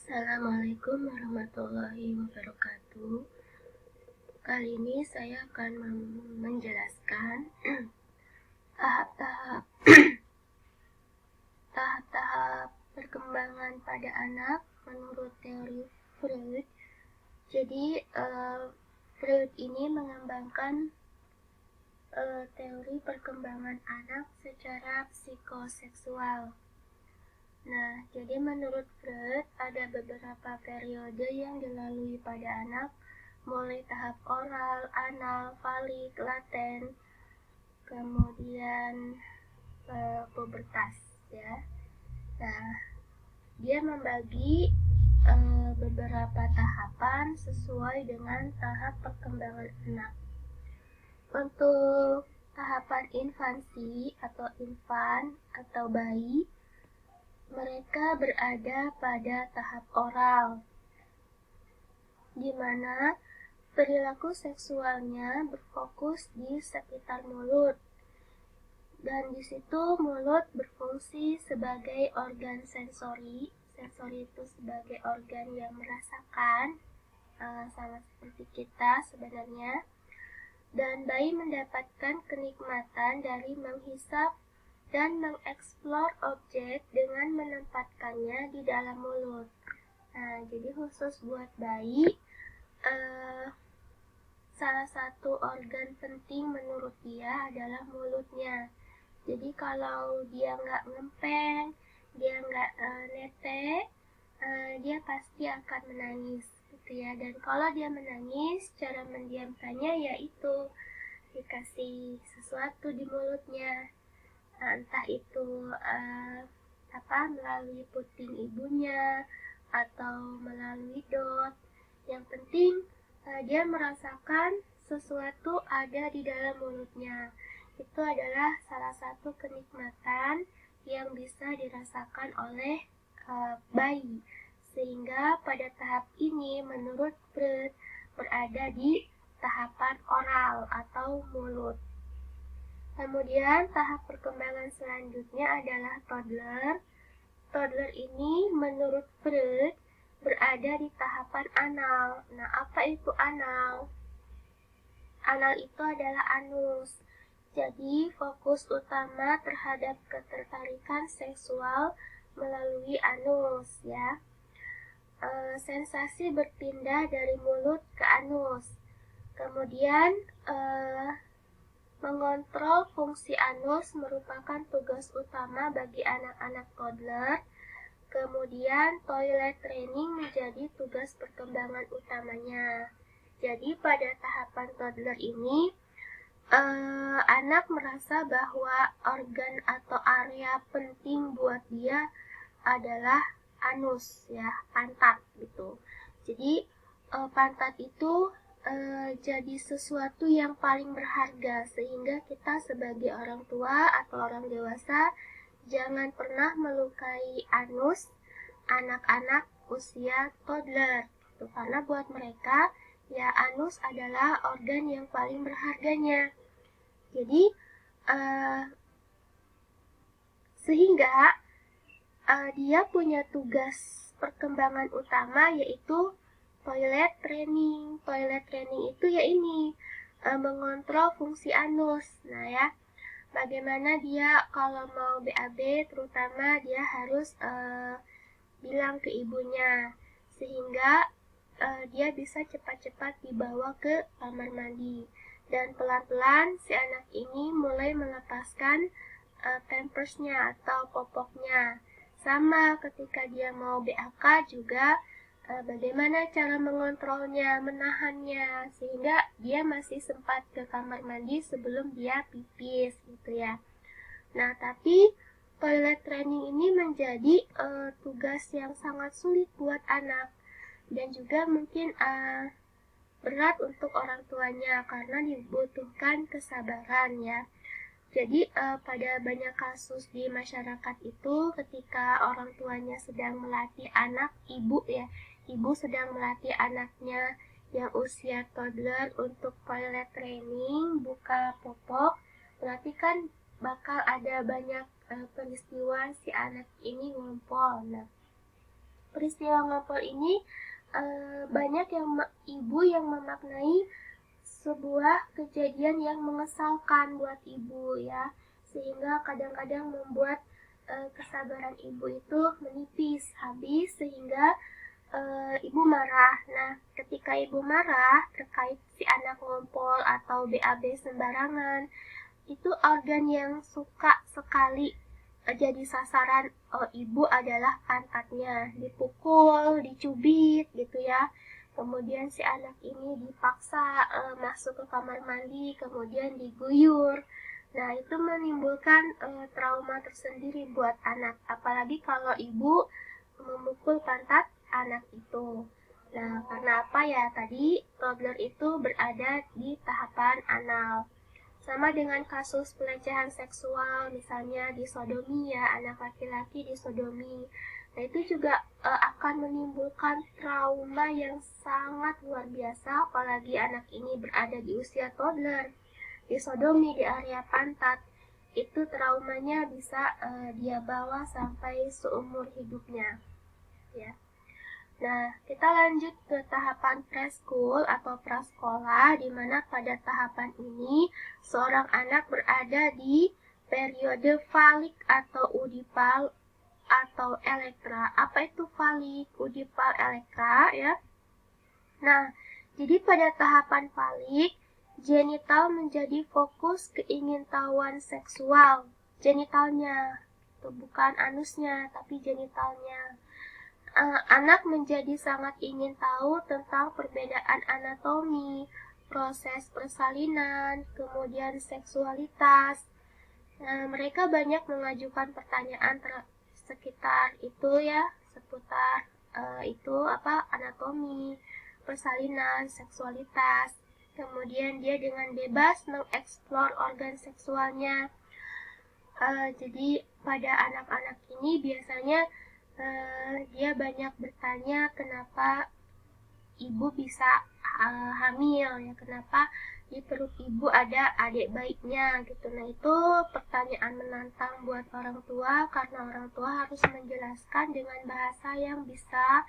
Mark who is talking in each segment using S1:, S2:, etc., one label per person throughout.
S1: Assalamualaikum warahmatullahi wabarakatuh. Kali ini saya akan menjelaskan tahap-tahap perkembangan pada anak menurut teori Freud. Jadi Freud ini mengembangkan teori perkembangan anak secara psikoseksual. Nah, jadi menurut Freud ada beberapa periode yang dilalui pada anak, mulai tahap oral, anal, falik, laten, kemudian pubertas, ya. Nah, dia membagi beberapa tahapan sesuai dengan tahap perkembangan anak. Untuk tahapan infansi atau infan atau bayi, mereka berada pada tahap oral, di mana perilaku seksualnya berfokus di sekitar mulut, dan di situ mulut berfungsi sebagai organ sensori. Sensori itu sebagai organ yang merasakan, sama seperti kita sebenarnya. Dan bayi mendapatkan kenikmatan dari menghisap dan mengeksplor objek dengan menempatkannya di dalam mulut. Nah, jadi khusus buat bayi, salah satu organ penting menurut dia adalah mulutnya. Jadi kalau dia nggak ngempeng, dia nggak netek, dia pasti akan menangis, gitu ya. Dan kalau dia menangis, cara mendiamkannya yaitu dikasih sesuatu di mulutnya. Entah itu melalui puting ibunya atau melalui dot. Yang penting dia merasakan sesuatu ada di dalam mulutnya. Itu adalah salah satu kenikmatan yang bisa dirasakan oleh bayi. Sehingga pada tahap ini menurut Freud berada di tahapan oral atau mulut. Kemudian tahap perkembangan selanjutnya adalah toddler. Toddler ini menurut Freud berada di tahapan anal. Nah, apa itu anal? Anal itu adalah anus. Jadi fokus utama terhadap ketertarikan seksual melalui anus, ya. Sensasi berpindah dari mulut ke anus. Kemudian mengontrol fungsi anus merupakan tugas utama bagi anak-anak toddler. Kemudian toilet training menjadi tugas perkembangan utamanya. Jadi pada tahapan toddler ini, anak merasa bahwa organ atau area penting buat dia adalah anus, ya, pantat gitu. Jadi pantat itu jadi sesuatu yang paling berharga, sehingga kita sebagai orang tua atau orang dewasa jangan pernah melukai anus anak-anak usia toddler gitu. Karena buat mereka ya anus adalah organ yang paling berharganya. Jadi sehingga dia punya tugas perkembangan utama yaitu toilet training. Toilet training itu ya ini mengontrol fungsi anus. Nah, ya, bagaimana dia kalau mau BAB, terutama dia harus bilang ke ibunya sehingga dia bisa cepat-cepat dibawa ke kamar mandi. Dan pelan-pelan si anak ini mulai melepaskan pampersnya atau popoknya. Sama ketika dia mau BAK juga bagaimana cara mengontrolnya, menahannya, sehingga dia masih sempat ke kamar mandi sebelum dia pipis, gitu ya. Nah, tapi toilet training ini menjadi tugas yang sangat sulit buat anak, dan juga mungkin berat untuk orang tuanya karena dibutuhkan kesabaran, ya. Jadi pada banyak kasus di masyarakat itu ketika orang tuanya sedang melatih anak, ibu sedang melatih anaknya yang usia toddler untuk toilet training, buka popok, berarti kan bakal ada banyak peristiwa si anak ini ngompol. Nah, peristiwa ngompol ini banyak ibu yang memaknai sebuah kejadian yang mengesalkan buat ibu ya, sehingga kadang-kadang membuat kesabaran ibu itu menipis habis sehingga ibu marah. Nah, ketika ibu marah terkait si anak ngompol atau BAB sembarangan, itu organ yang suka sekali jadi sasaran ibu adalah pantatnya, dipukul, dicubit gitu ya. Kemudian si anak ini dipaksa masuk ke kamar mandi, kemudian diguyur. Nah, itu menimbulkan trauma tersendiri buat anak, apalagi kalau ibu memukul pantat anak itu. Nah, karena apa ya? Tadi toddler itu berada di tahapan anal. Sama dengan kasus pelecehan seksual, misalnya disodomi ya, anak laki-laki disodomi. Nah, itu juga akan menimbulkan trauma yang sangat luar biasa, apalagi anak ini berada di usia toddler, disodomi di area pantat. Itu traumanya bisa dia bawa sampai seumur hidupnya. Ya. Nah, kita lanjut ke tahapan preschool atau prasekolah, di mana pada tahapan ini seorang anak berada di periode falik atau udipal atau elektra. Apa itu falik, udipal, elektra ya? Nah, jadi pada tahapan falik, genital menjadi fokus keingintahuan seksual. Genitalnya, itu bukan anusnya, tapi genitalnya. Anak menjadi sangat ingin tahu tentang perbedaan anatomi, proses persalinan, kemudian seksualitas. Mereka banyak mengajukan pertanyaan sekitar itu ya, seputar itu anatomi, persalinan, seksualitas. Kemudian dia dengan bebas mengeksplor organ seksualnya. Jadi pada anak-anak ini biasanya dia banyak bertanya kenapa ibu bisa hamil ya, kenapa di perut ibu ada adik bayinya gitu. Nah, itu pertanyaan menantang buat orang tua, karena orang tua harus menjelaskan dengan bahasa yang bisa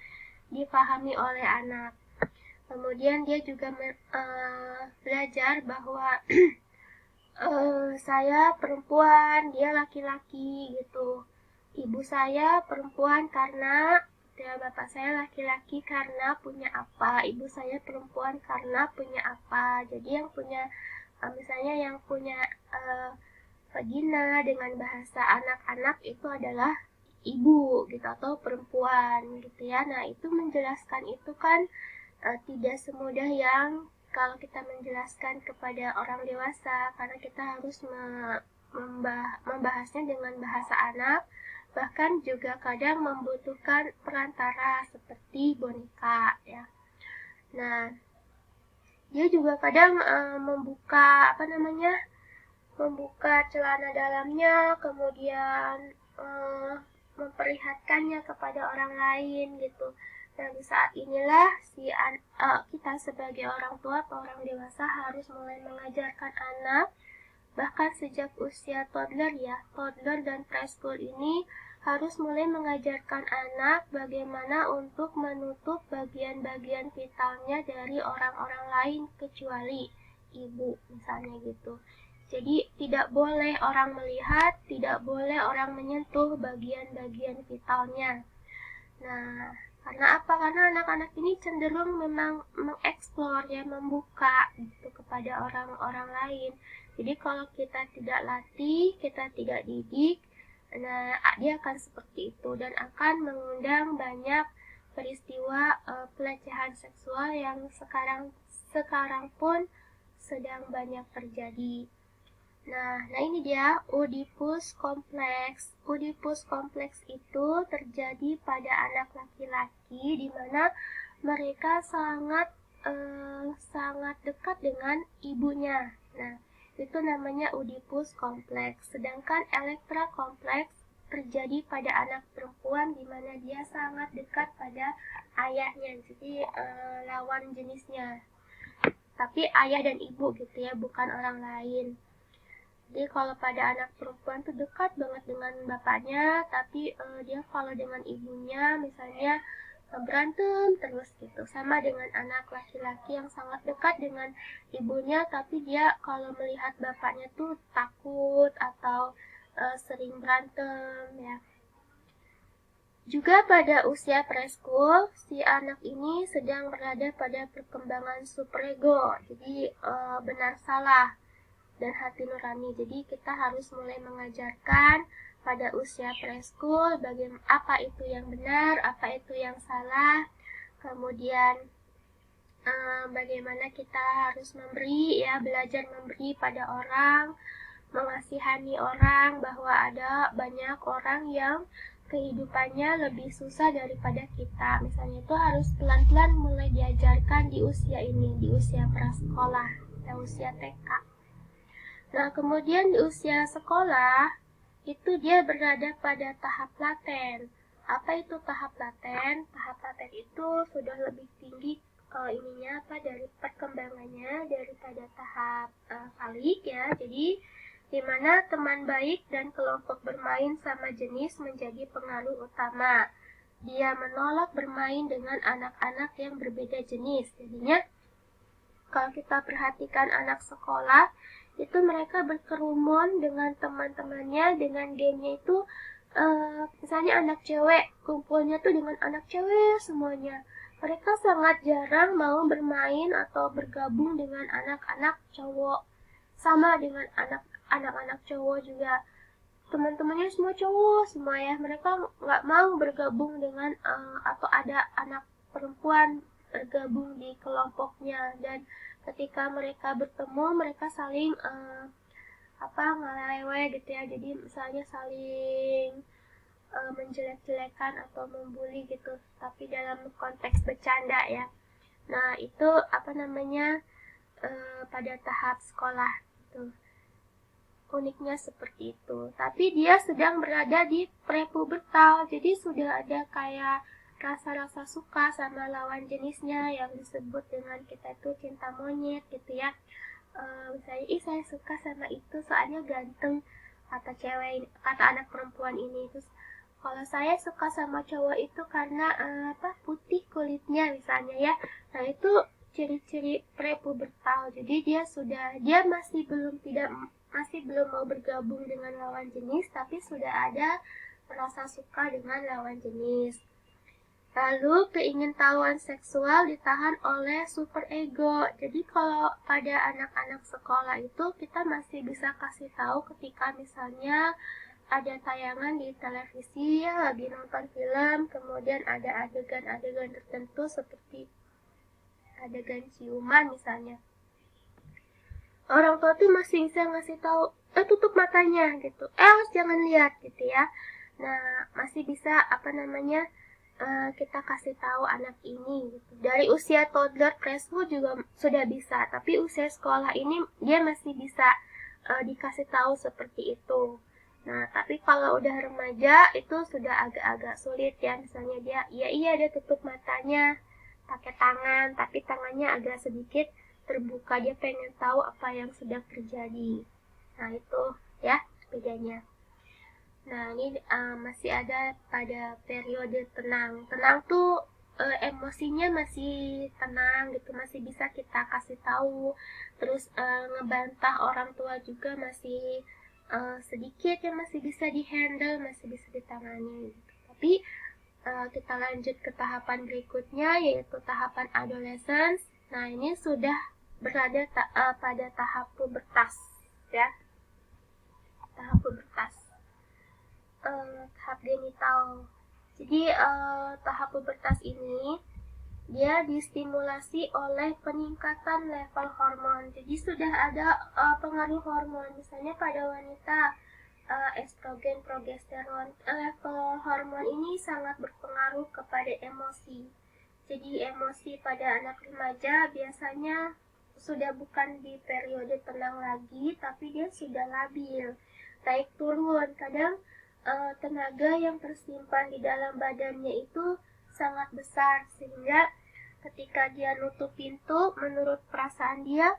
S1: dipahami oleh anak. Kemudian dia juga belajar bahwa saya perempuan, dia laki-laki gitu. Ibu saya perempuan karena ya, bapak saya laki-laki karena punya apa, ibu saya perempuan karena punya apa. Jadi yang punya misalnya yang punya vagina dengan bahasa anak-anak itu adalah ibu gitu, atau perempuan gitu ya. Nah, itu menjelaskan itu kan tidak semudah yang kalau kita menjelaskan kepada orang dewasa, karena kita harus membahasnya dengan bahasa anak. Bahkan juga kadang membutuhkan perantara seperti boneka ya. Nah, dia juga kadang membuka celana dalamnya, kemudian memperlihatkannya kepada orang lain gitu. Nah, di saat inilah kita sebagai orang tua atau orang dewasa harus mulai mengajarkan anak, bahkan sejak usia toddler dan preschool ini harus mulai mengajarkan anak bagaimana untuk menutup bagian-bagian vitalnya dari orang-orang lain kecuali ibu, misalnya gitu. Jadi tidak boleh orang melihat, tidak boleh orang menyentuh bagian-bagian vitalnya. Nah, karena apa? Karena anak-anak ini cenderung memang mengeksplor ya, membuka gitu kepada orang-orang lain. Jadi kalau kita tidak latih, kita tidak didik, nah dia akan seperti itu dan akan mengundang banyak peristiwa pelecehan seksual yang sekarang pun sedang banyak terjadi. Nah ini dia Oedipus kompleks. Oedipus kompleks itu terjadi pada anak laki-laki di mana mereka sangat dekat dengan ibunya. Nah, itu namanya Oedipus kompleks. Sedangkan Elektra kompleks terjadi pada anak perempuan di mana dia sangat dekat pada ayahnya. Jadi lawan jenisnya. Tapi ayah dan ibu gitu ya, bukan orang lain. Jadi kalau pada anak perempuan tuh dekat banget dengan bapaknya, tapi dia kalau dengan ibunya misalnya berantem terus gitu. Sama dengan anak laki-laki yang sangat dekat dengan ibunya, tapi dia kalau melihat bapaknya tuh takut atau sering berantem ya. Juga pada usia preschool, si anak ini sedang berada pada perkembangan superego. Jadi benar salah dan hati nurani. Jadi kita harus mulai mengajarkan pada usia preschool bagaimana apa itu yang benar, apa itu yang salah. Kemudian bagaimana kita harus memberi ya, belajar memberi pada orang, mengasihani orang, bahwa ada banyak orang yang kehidupannya lebih susah daripada kita. Misalnya itu harus pelan-pelan mulai diajarkan di usia ini, di usia prasekolah, di usia TK. Nah, kemudian di usia sekolah, itu dia berada pada tahap laten. Apa itu tahap laten? Tahap laten itu sudah lebih tinggi dari perkembangannya daripada tahap falik ya. Jadi di mana teman baik dan kelompok bermain sama jenis menjadi pengaruh utama. Dia menolak bermain dengan anak-anak yang berbeda jenis. Jadinya kalau kita perhatikan anak sekolah, itu mereka berkerumun dengan teman-temannya, dengan gamenya itu misalnya anak cewek kumpulnya tuh dengan anak cewek semuanya. Mereka sangat jarang mau bermain atau bergabung dengan anak-anak cowok. Sama dengan anak-anak cowok juga, teman-temannya semua cowok semua ya. Mereka nggak mau bergabung dengan atau ada anak perempuan bergabung di kelompoknya. Dan ketika mereka bertemu, mereka saling ngelelewe gitu ya. Jadi misalnya saling menjelek-jelekan atau membuli gitu, tapi dalam konteks bercanda ya. Nah itu pada tahap sekolah gitu. Uniknya seperti itu. Tapi dia sedang berada di prepubertal, jadi sudah ada kayak rasa-rasa suka sama lawan jenisnya yang disebut dengan kita itu cinta monyet gitu ya. Misalnya, saya suka sama itu soalnya ganteng, kata anak perempuan ini. Terus kalau saya suka sama cowok itu karena putih kulitnya misalnya ya. Nah itu ciri-ciri prepubertal. Jadi dia masih belum mau bergabung dengan lawan jenis, tapi sudah ada merasa suka dengan lawan jenis. Lalu keingintahuan seksual ditahan oleh superego. Jadi kalau pada anak-anak sekolah itu kita masih bisa kasih tahu ketika misalnya ada tayangan di televisi ya, lagi nonton film, kemudian ada adegan-adegan tertentu seperti adegan ciuman misalnya. Orang tua tuh masih bisa ngasih tahu, tutup matanya gitu, jangan lihat gitu ya. Nah masih bisa kita kasih tahu anak ini gitu. Dari usia toddler preschool juga sudah bisa, tapi usia sekolah ini dia masih bisa dikasih tahu seperti itu. Nah tapi kalau udah remaja itu sudah agak-agak sulit ya. Misalnya dia tutup matanya pakai tangan, tapi tangannya agak sedikit terbuka, dia pengen tahu apa yang sedang terjadi. Nah itu ya bedanya. Nah ini masih ada pada periode tenang. Tenang tuh emosinya masih tenang gitu, masih bisa kita kasih tahu. Terus ngebantah orang tua juga masih sedikit yang masih bisa dihandle, masih bisa ditangani gitu. Tapi kita lanjut ke tahapan berikutnya, yaitu tahapan adolescence. Nah ini sudah berada pada tahap pubertas ya, tahap pubertas, tahap genital. Jadi tahap pubertas ini dia distimulasi oleh peningkatan level hormon. Jadi sudah ada pengaruh hormon, misalnya pada wanita estrogen, progesteron. Level hormon ini sangat berpengaruh kepada emosi. Jadi emosi pada anak remaja biasanya sudah bukan di periode tenang lagi, tapi dia sudah labil, naik turun. Kadang tenaga yang tersimpan di dalam badannya itu sangat besar, sehingga ketika dia nutup pintu, menurut perasaan dia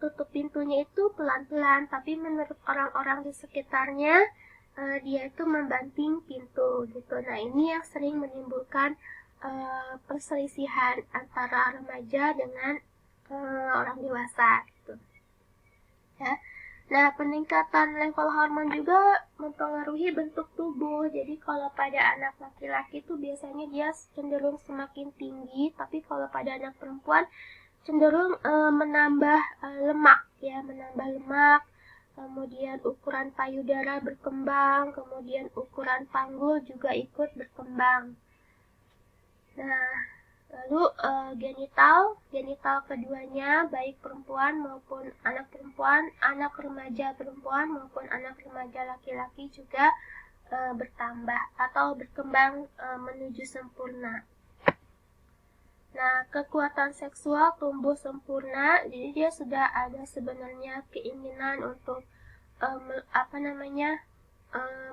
S1: tutup pintunya itu pelan-pelan, tapi menurut orang-orang di sekitarnya dia itu membanting pintu gitu. Nah ini yang sering menimbulkan perselisihan antara remaja dengan orang dewasa gitu ya. Nah, peningkatan level hormon juga mempengaruhi bentuk tubuh. Jadi kalau pada anak laki-laki itu biasanya dia cenderung semakin tinggi, tapi kalau pada anak perempuan cenderung menambah lemak ya, menambah lemak. Kemudian ukuran payudara berkembang, kemudian ukuran panggul juga ikut berkembang. Nah, lalu genital keduanya baik perempuan maupun anak perempuan, anak remaja perempuan maupun anak remaja laki-laki juga bertambah atau berkembang menuju sempurna. Nah, kekuatan seksual tumbuh sempurna, jadi dia sudah ada sebenarnya keinginan untuk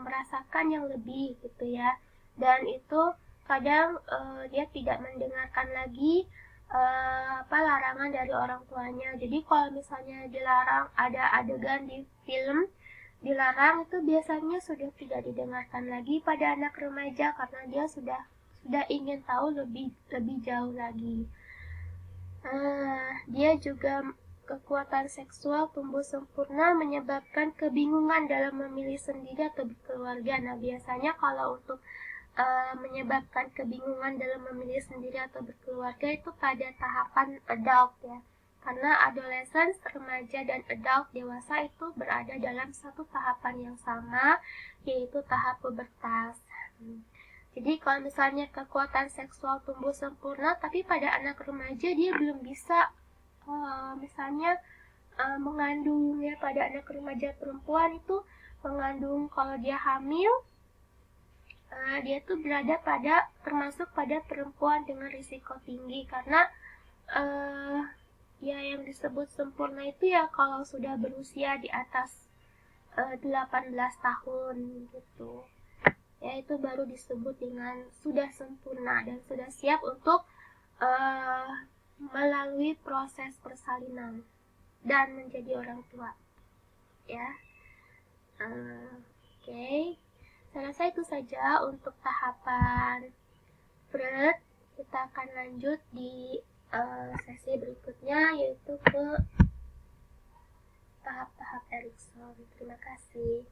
S1: merasakan yang lebih gitu ya. Dan itu kadang dia tidak mendengarkan lagi larangan dari orang tuanya. Jadi kalau misalnya dilarang, ada adegan di film dilarang, itu biasanya sudah tidak didengarkan lagi pada anak remaja karena dia sudah ingin tahu lebih jauh lagi. Dia juga kekuatan seksual tumbuh sempurna menyebabkan kebingungan dalam memilih sendiri atau berkeluarga. Nah, biasanya kalau untuk menyebabkan kebingungan dalam memilih sendiri atau berkeluarga itu pada tahapan adult ya. Karena adolescent, remaja, dan adult dewasa itu berada dalam satu tahapan yang sama, yaitu tahap pubertas. Jadi kalau misalnya kekuatan seksual tumbuh sempurna, tapi pada anak remaja dia belum bisa mengandung ya. Pada anak remaja perempuan itu mengandung, kalau dia hamil, dia tuh berada termasuk pada perempuan dengan risiko tinggi karena ya yang disebut sempurna itu ya kalau sudah berusia di atas 18 tahun gitu. Ya itu baru disebut dengan sudah sempurna dan sudah siap untuk melalui proses persalinan dan menjadi orang tua ya. Oke. Saya rasa itu saja untuk tahapan Freud. Kita akan lanjut di sesi berikutnya, yaitu ke tahap-tahap Erikson. Terima kasih.